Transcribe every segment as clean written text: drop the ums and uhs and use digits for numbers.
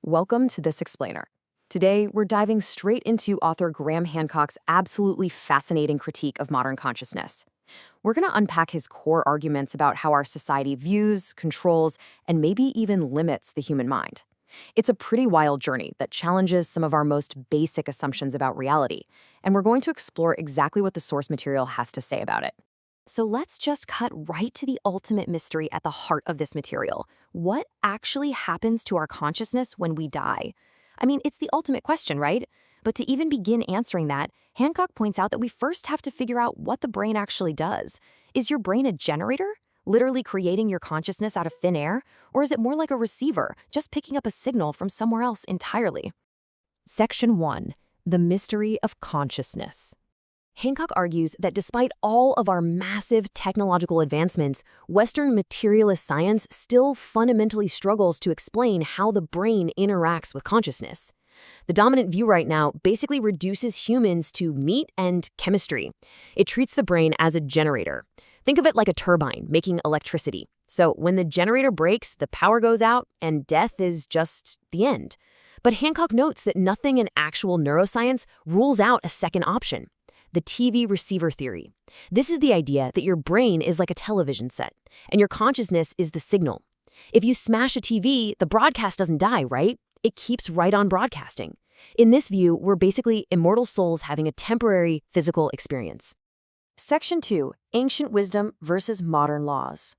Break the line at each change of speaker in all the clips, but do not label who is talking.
welcome to This Explainer. Today, we're diving straight into author Graham Hancock's absolutely fascinating critique of modern consciousness. We're going to unpack his core arguments about how our society views, controls, and maybe even limits the human mind. It's a pretty wild journey that challenges some of our most basic assumptions about reality, and we're going to explore exactly what the source material has to say about it. So let's just cut right to the ultimate mystery at the heart of this material. What actually happens to our consciousness when we die? I mean, it's the ultimate question, right? But to even begin answering that, Hancock points out that we first have to figure out what the brain actually does. Is your brain a generator, literally creating your consciousness out of thin air? Or is it more like a receiver, just picking up a signal from somewhere else entirely? Section 1. The Mystery of Consciousness. Hancock argues that despite all of our massive technological advancements, Western materialist science still fundamentally struggles to explain how the brain interacts with consciousness. The dominant view right now basically reduces humans to meat and chemistry. It treats the brain as a generator. Think of it like a turbine making electricity. So when the generator breaks, the power goes out, and death is just the end. But Hancock notes that nothing in actual neuroscience rules out a second option. The TV receiver theory. This is the idea that your brain is like a television set, and your consciousness is the signal. If you smash a TV, the broadcast doesn't die, right? It keeps right on broadcasting. In this view, we're basically immortal souls having a temporary physical experience. Section 2. Ancient wisdom versus modern laws.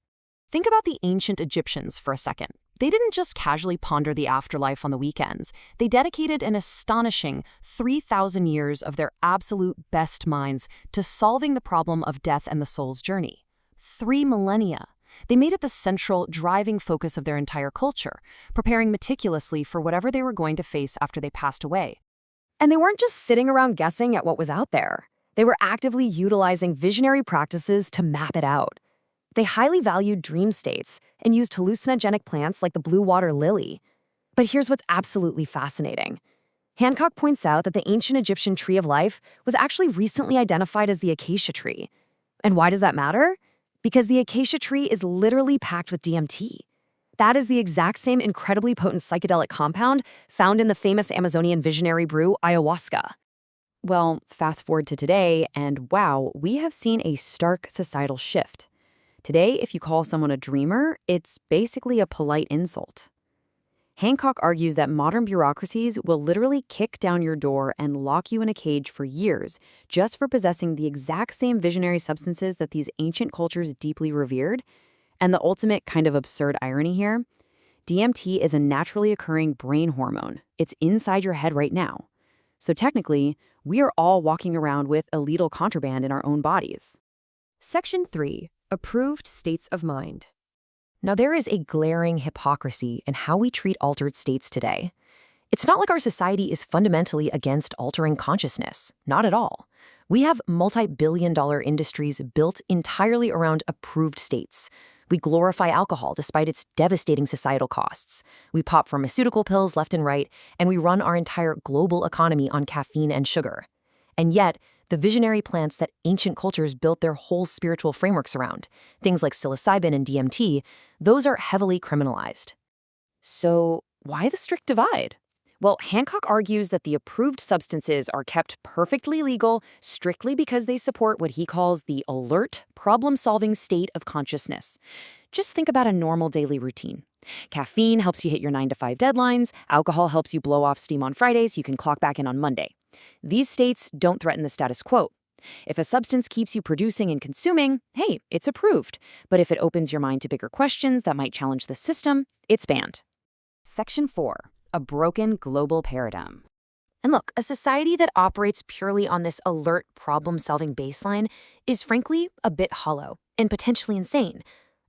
Think about the ancient Egyptians for a second. They didn't just casually ponder the afterlife on the weekends. They dedicated an astonishing 3,000 years of their absolute best minds to solving the problem of death and the soul's journey. 3 millennia. They made it the central, driving focus of their entire culture, preparing meticulously for whatever they were going to face after they passed away. And they weren't just sitting around guessing at what was out there. They were actively utilizing visionary practices to map it out. They highly valued dream states and used hallucinogenic plants like the blue water lily. But here's what's absolutely fascinating. Hancock points out that the ancient Egyptian tree of life was actually recently identified as the acacia tree. And why does that matter? Because the acacia tree is literally packed with DMT. That is the exact same incredibly potent psychedelic compound found in the famous Amazonian visionary brew ayahuasca. Well, fast forward to today, and wow, we have seen a stark societal shift. Today, if you call someone a dreamer, it's basically a polite insult. Hancock argues that modern bureaucracies will literally kick down your door and lock you in a cage for years just for possessing the exact same visionary substances that these ancient cultures deeply revered. And the ultimate kind of absurd irony here, DMT is a naturally occurring brain hormone. It's inside your head right now. So technically, we are all walking around with illegal contraband in our own bodies. Section 3. Approved states of mind. Now, there is a glaring hypocrisy in how we treat altered states today. It's not like our society is fundamentally against altering consciousness. Not at all. We have multi-billion-dollar industries built entirely around approved states. We glorify alcohol despite its devastating societal costs. We pop pharmaceutical pills left and right, and we run our entire global economy on caffeine and sugar. And yet, the visionary plants that ancient cultures built their whole spiritual frameworks around, things like psilocybin and DMT, those are heavily criminalized. So why the strict divide? Well, Hancock argues that the approved substances are kept perfectly legal strictly because they support what he calls the alert, problem-solving state of consciousness. Just think about a normal daily routine. Caffeine helps you hit your 9-to-5 deadlines. Alcohol helps you blow off steam on Fridays. You can clock back in on Monday. These states don't threaten the status quo. If a substance keeps you producing and consuming, hey, it's approved. But if it opens your mind to bigger questions that might challenge the system, it's banned. Section 4. A broken global paradigm. And look, a society that operates purely on this alert problem-solving baseline is frankly a bit hollow and potentially insane.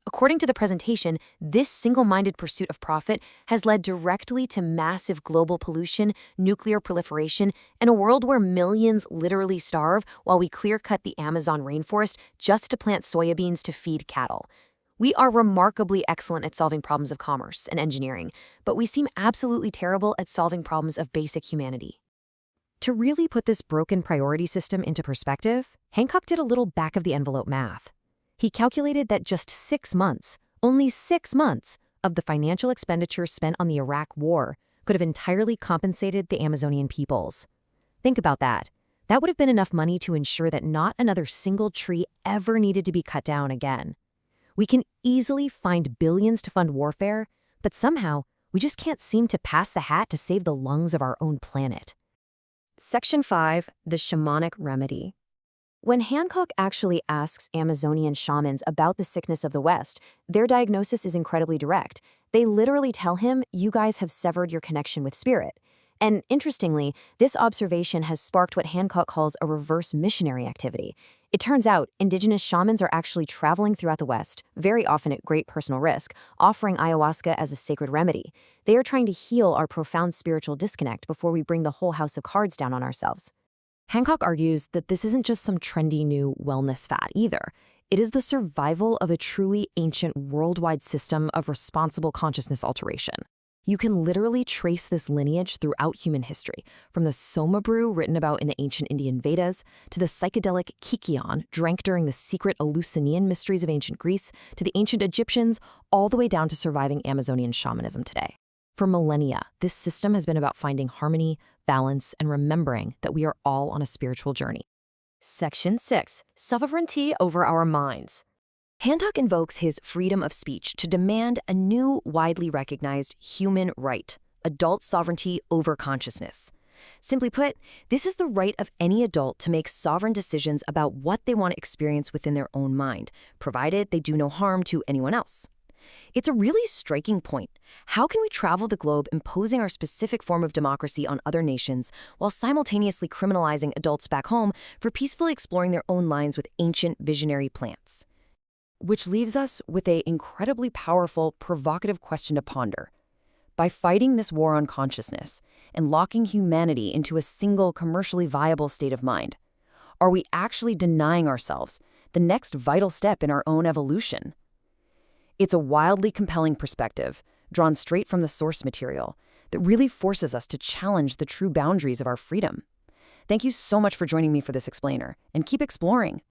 According to the presentation, this single-minded pursuit of profit has led directly to massive global pollution, nuclear proliferation, and a world where millions literally starve while we clear-cut the Amazon rainforest just to plant soybeans to feed cattle. We are remarkably excellent at solving problems of commerce and engineering, but we seem absolutely terrible at solving problems of basic humanity. To really put this broken priority system into perspective, Hancock did a little back-of-the-envelope math. He calculated that just 6 months, only 6 months, of the financial expenditures spent on the Iraq War could have entirely compensated the Amazonian peoples. Think about that. That would have been enough money to ensure that not another single tree ever needed to be cut down again. We can easily find billions to fund warfare, but somehow we just can't seem to pass the hat to save the lungs of our own planet. Section 5, the shamanic remedy. When Hancock actually asks Amazonian shamans about the sickness of the West, their diagnosis is incredibly direct. They literally tell him, "You guys have severed your connection with spirit." And interestingly, this observation has sparked what Hancock calls a reverse missionary activity. It turns out indigenous shamans are actually traveling throughout the West, very often at great personal risk, offering ayahuasca as a sacred remedy. They are trying to heal our profound spiritual disconnect before we bring the whole house of cards down on ourselves. Hancock argues that this isn't just some trendy new wellness fad either. It is the survival of a truly ancient worldwide system of responsible consciousness alteration. You can literally trace this lineage throughout human history, from the Soma brew written about in the ancient Indian Vedas, to the psychedelic Kikion drank during the secret Eleusinian mysteries of ancient Greece, to the ancient Egyptians, all the way down to surviving Amazonian shamanism today. For millennia, this system has been about finding harmony, balance, and remembering that we are all on a spiritual journey. Section 6, sovereignty over our minds. Hancock invokes his freedom of speech to demand a new, widely recognized human right, adult sovereignty over consciousness. Simply put, this is the right of any adult to make sovereign decisions about what they want to experience within their own mind, provided they do no harm to anyone else. It's a really striking point. How can we travel the globe imposing our specific form of democracy on other nations while simultaneously criminalizing adults back home for peacefully exploring their own lines with ancient visionary plants? Which leaves us with an incredibly powerful, provocative question to ponder. By fighting this war on consciousness and locking humanity into a single commercially viable state of mind, are we actually denying ourselves the next vital step in our own evolution? It's a wildly compelling perspective, drawn straight from the source material, that really forces us to challenge the true boundaries of our freedom. Thank you so much for joining me for this explainer, and keep exploring.